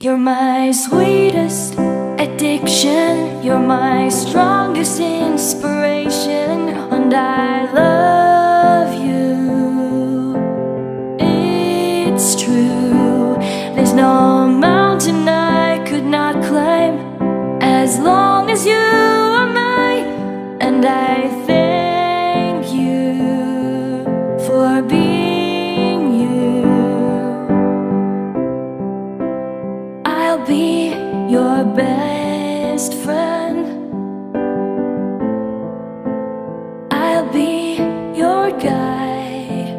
You're my sweetest addiction, you're my strongest inspiration, and I love you. It's true, there's no mountain I could not climb as long as you are mine, and I thank you for being you. I'll be your best friend, I'll be your guide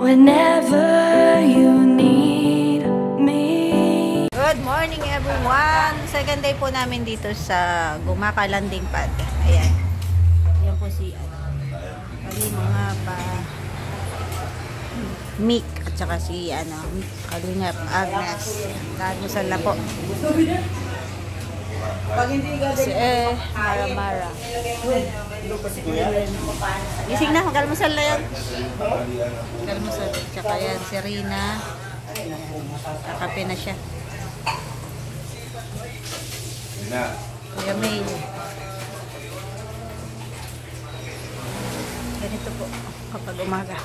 whenever you need me. Good morning everyone! Second day po namin dito sa Gumaka Landing Pad. Ayan. Ayan po si mga Mick at saka si Kalingap Agnes. Nagmusal na po. Si Mara. Gising na, magkalmusal na yan. Magkalmusal. Tsaka yan, si Rina. Kakape na siya. Kuya May. Ganito po kapag umaga.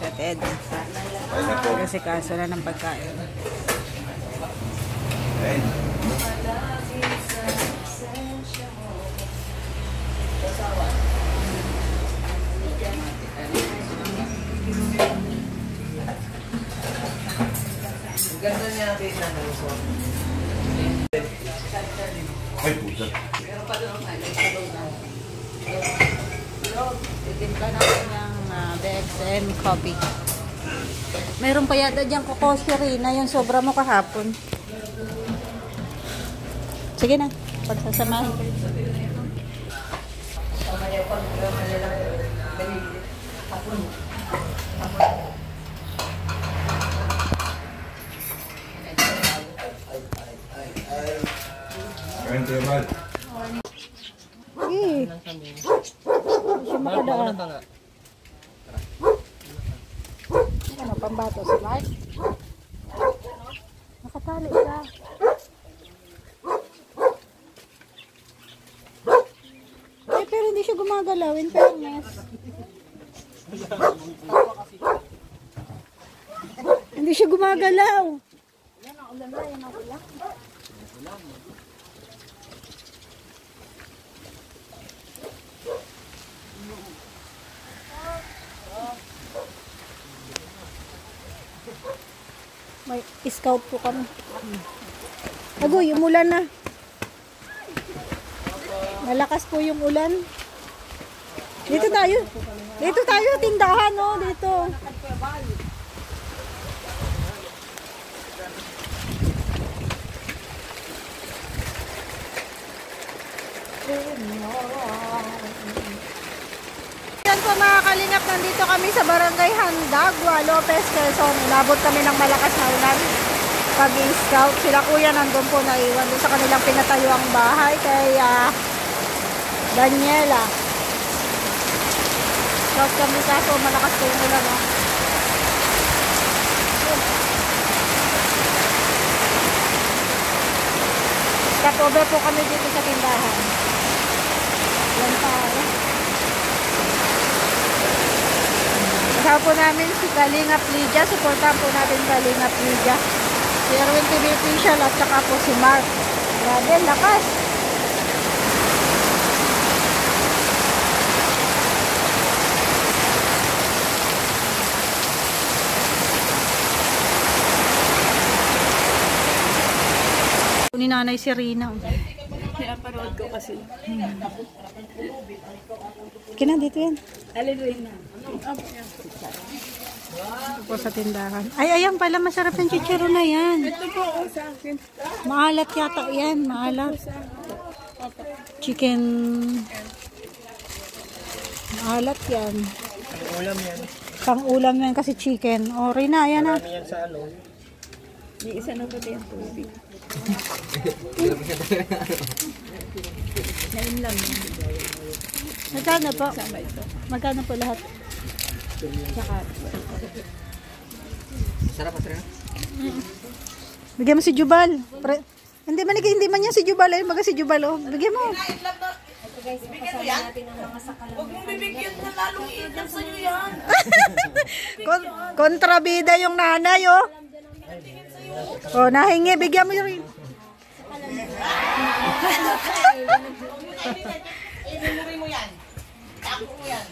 Sa Ted. Kasi kaso na ng pagkain. Ganda niya natin na ay, pusa. Meron pa doon Itimpla natin ng BXM coffee. Meron pa yata dyan kokosiri na yung sobra mo kahapon. Sige na, pagsasamahin. Kain tayo, Mal. Hindi siya makadaan. Ano, pambato si Mark? Nakatali siya. Eh, pero hindi siya gumagalaw. In fairness. Hindi siya gumagalaw. Yan ang ulan na, yan ang ulan. May scout po kami. Agoy, umulan na. Malakas po yung ulan. Dito tayo. Dito tayo, tindahan, no? Dito. Yan po mga kalingap, nandito kami sa Barangay Handagwa, Lopez, Quezon. Inabot kami ng malakas na ulan. Pag-i-scout, sila kuya nandun po naiwan doon sa kanilang pinatayuang bahay kay Daniela. Scout kami kaso malakas po yung ulan. Stop over po kami dito sa tindahan. Yan pa. Kasama po namin si Kalingap Lydia. Supportahan po natin Kalingap Lydia. Si Erwin TV Official at saka po si Mark. Grabe, lakas. Ni Nanay si Rina. Pinapanood ko kasi. Kina dito yan. Alin na. Ito po sa tindahan. Ay, ayan pala. Masarap yung chicharo na yan. Ito po sa akin. Maalat yata yan. Maalat. Chicken. Maalat yan. Ulam yan. Pang ulam yan kasi chicken. O, Rina, ayan na. Yan sa ano? May isa na pati ang tubig. Nainlam. Magkano po? Sama ito. Magkano po lahat? Tsaka Sarap pa rin. Bigyan mo si Jubal. Hindi man yan si Jubal. Ay, baga si Jubal. Oh. Bigyan mo. Huwag mong bibigyan na lalong iitan sa'yo yan. Kontrabida yung nanay, oh. Oh, nahingi. Bigyan mo yung... Inumuri mo yan. Tako mo yan.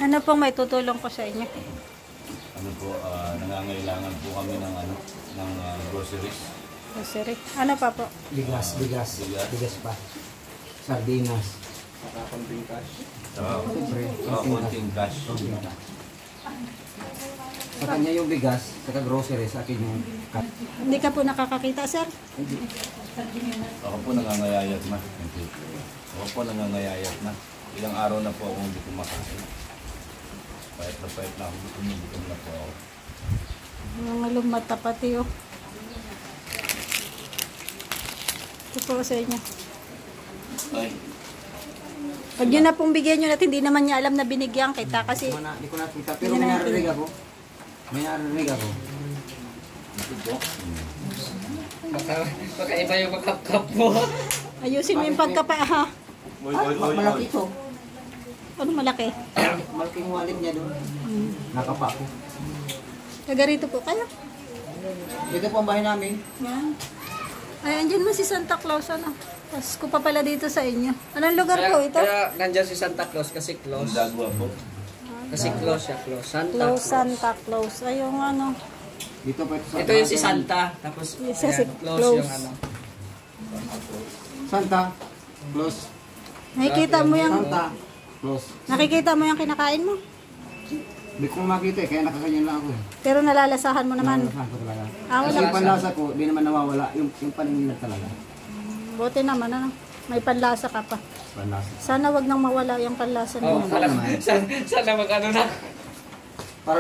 Ano pong may tutulong ko sa inyo? Ano po, nangangailangan po kami ng groceries. Grocery. Ano pa po? Bigas pa. Sardinas. Saka konting cash. Sa kanya yung bigas, saka grocery, sa akin yung cut. Hindi ka po nakakakita, sir? Ako po nangangayayat na. Ako po nangangayayat na. Ilang araw na po ako hindi kumakain. Pahit na ako, gutom na po ako. Mga lumata pati, oh. Ito po sa inyo. Ay, Huwag nyo na pong bigyan nyo at hindi naman niya alam na binigyan kita kasi Hindi ko nakita, pero may narinig ako. ito po. Baka iba yung makap-kap mo. ayusin mo yung pagkapa, ha? Malaki ito. Ano malaki? Malaking wallet niya doon. Nakapa ko. Taga rito po kayo. Ito po ang bahay namin. Yan. Ay, andyan mo si Santa Claus, ano? Pasko pa pala dito sa inyo. Anong lugar po ito? Kaya nandyan si Santa Claus kasi Ang close. dagwa po. Kasi close siya, close. Santa Claus, Claus. Santa Claus. Ay, yung ano. Dito po ito sa Ito yung si Santa. Tapos Isa si ayan, close Claus. yung ano. Santa. Close. Nakikita mo yung, Santa. Close. nakikita mo yung kinakain mo. Hindi ko makita eh, kaya nakaganyan lang ako eh. Pero nalalasahan mo naman. Nalalasahan ko talaga. Ah, Kasi wala. yung panlasa ko, di naman nawawala. Yung paninginan talaga. Buti naman, ano? May panlasa ka pa. Panlasa. Sana wag nang mawala yung panlasa Oh, mo. sana mag-ano na. Para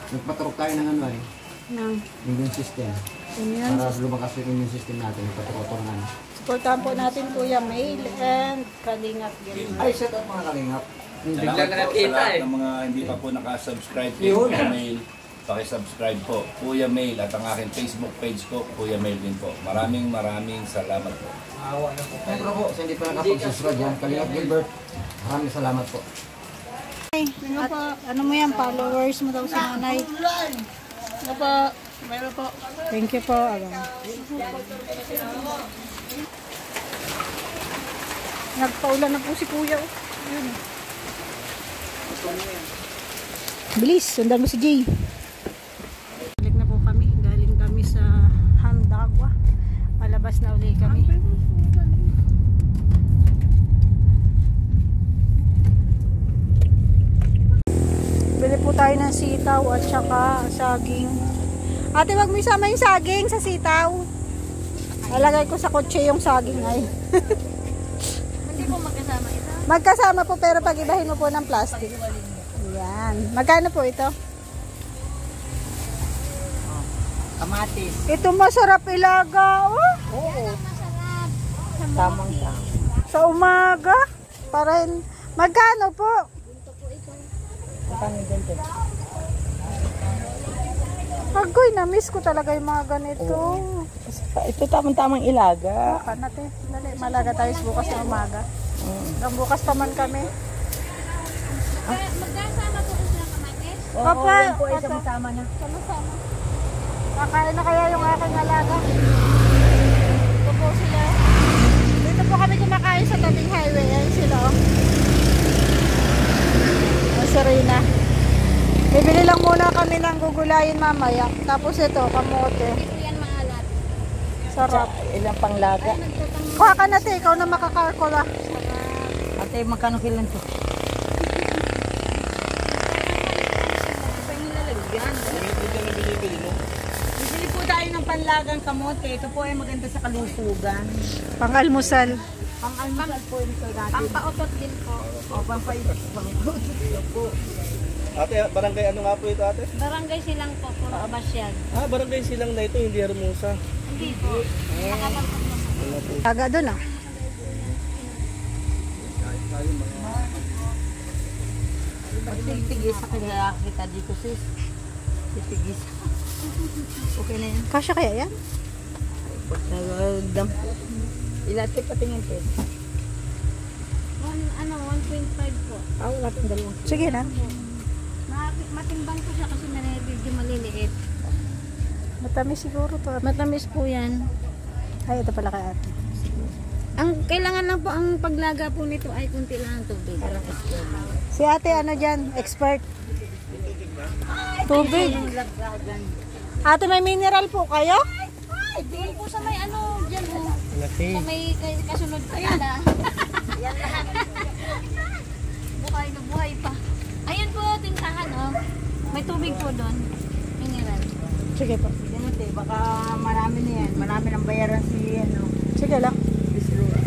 nagpaturok tayo ng ano eh. Nang, Immune system. yun. Para lumakas yung immune system natin. Nagpaturok ng ano. Supportahan po natin Kuya Mail and Kalingap Gilma. Ay, shut up mga kalingap. Bigla na Salamat po sa nakita lahat eh. ng mga hindi pa po nakasubscribe kay Yun. Kuya Mail. Pakisubscribe po, Kuya Mail, at ang aking Facebook page ko, Kuya Mail din po. Maraming salamat po. Awa na po Siyempre tayo. po, sa hindi pa nakapag-subscribe yan. Kalingap Gilbert. Maraming salamat po. At ano mo yan, followers mo daw si nanay. Ano po? Meron po. Thank you po. Nagpaulan na po si Kuya. Oh. Ayun. Bilis, sundan mo si Jay. Balik na po kami. Galing kami sa Handagwa. Malabas na uli kami. Bili po tayo ng sitaw at saka saging. Ate, wag mo isama yung saging sa sitaw. Alagay ko sa kotse yung saging ay. Hindi po magkasama ito. Magkasama po pero pag-ibahin mo po ng plastic. Yan. Magkano po ito? Kamatis. Ito masarap ilaga. Oh. Oo. Tamang tama. Sa umaga. Para magkano po? Kami din po. Agoy, na-miss ko talaga yung mga ganito. Ito tamang ilaga. Baka natin. Dali, malaga tayo bukas na umaga. Hanggang bukas pa man kami. Magkasama po sila kamatis? Papa, po ay sama na. sama-sama. Kakain na kaya yung aking alaga. Ito po sila. Dito po kami kumakain sa tabing highway. Ayan sila. Oh. Serena. Bibili lang muna kami ng gugulayin mamaya. Tapos ito, kamote. Hindi po yan maalat. Sarap. Ilang panglaga. Kuha ka na, te. Ikaw na makakalkula. Ate, magkano kilan to? Bibili po tayo ng panlagang kamote. Ito po ay maganda sa kalusugan. Pang-almusal. Pang-almusal po ito natin. Pampautot din po. O, pampautot po. Ate, barangay ano nga po ito ate? Barangay silang po, puro abasyag. Ah, barangay silang na ito, hindi Hermosa. Hindi po. Nakapagpag naman. Taga doon ah. Tigis sa kaya kita dito sis. Tigis. Okay na yan. Kasya kaya yan? Nagdam. Ilate patingin ko. 1.5 po. Ah, wala pang dalawang. Sige na. Matimbang po siya kasi medyo maliliit. Matamis siguro to. Matamis po yan. Ay, ito pala kay ate. Ang kailangan lang po, ang paglaga po nito ay kunti lang ang tubig. Si ate ano dyan? Expert. Tubig. Ate, may mineral po kayo? Ay, doon po sa may ano, dyan po. Sa may kasunod pa yan. Yan lahat. Buhay na buhay pa. Ayun po, tintahan oh. May tubig po doon. Mineral. Sige po. Ganun te, baka marami na yan. Marami ng bayaran si ano. Sige lang. Miss Rosa.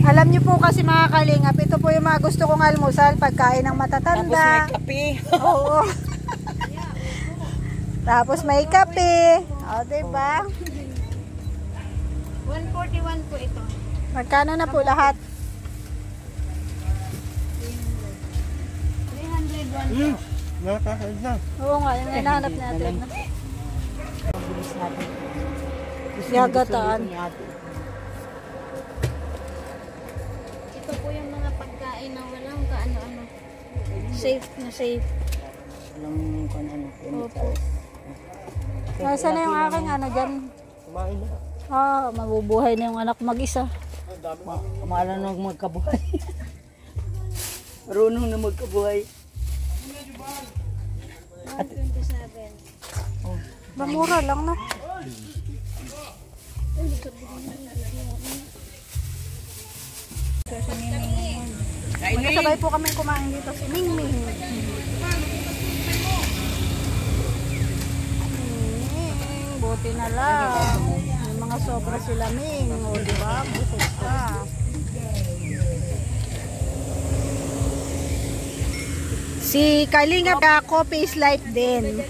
Alam niyo po kasi mga kalingap, ito po yung mga gusto kong almusal, pagkain ng Tapos may matatanda. kape. Oo. Tapos may kape. O, diba? 141 po ito. Magkano na po lahat? 301 po. Nakakain na. Oo nga, yung hinahanap natin. Mabilis natin. Yagataan. Ito po yung mga pagkain na walang kaano-ano. Safe na safe. Walang kung ano. Opo. Nasa na yung aking ano dyan? Kumain na. Ah, mabubuhay na yung anak mag-isa. Kamalan na magkabuhay. Marunong na magkabuhay. 127. Mamura lang na. Magkasabay po kami kumain dito si Mingming. Buti na lang. May mga sobra sila Ming. O, diba? Busog ka. Si Kalinga ka, coffee is life din.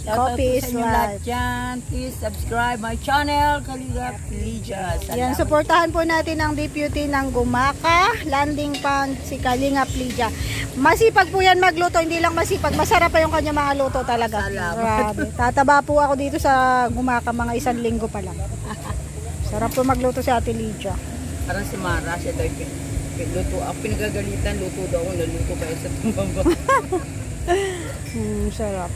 Coffee is life. Dyan, please subscribe my channel, Kalingap Lydia. Yan, supportahan po natin ang deputy ng Gumaka, landing pond, si Kalinga Lydia. Masipag po yan magluto, hindi lang masipag, masarap pa yung kanya mga luto talaga. Grabe. Tataba po ako dito sa Gumaka, mga 1 linggo pa lang. Sarap po magluto si Ate Lydia. Parang si Mara, siya daw luto. Ako pinagagalitan, luto daw ako, naluto kayo sa tumaba. Sarap.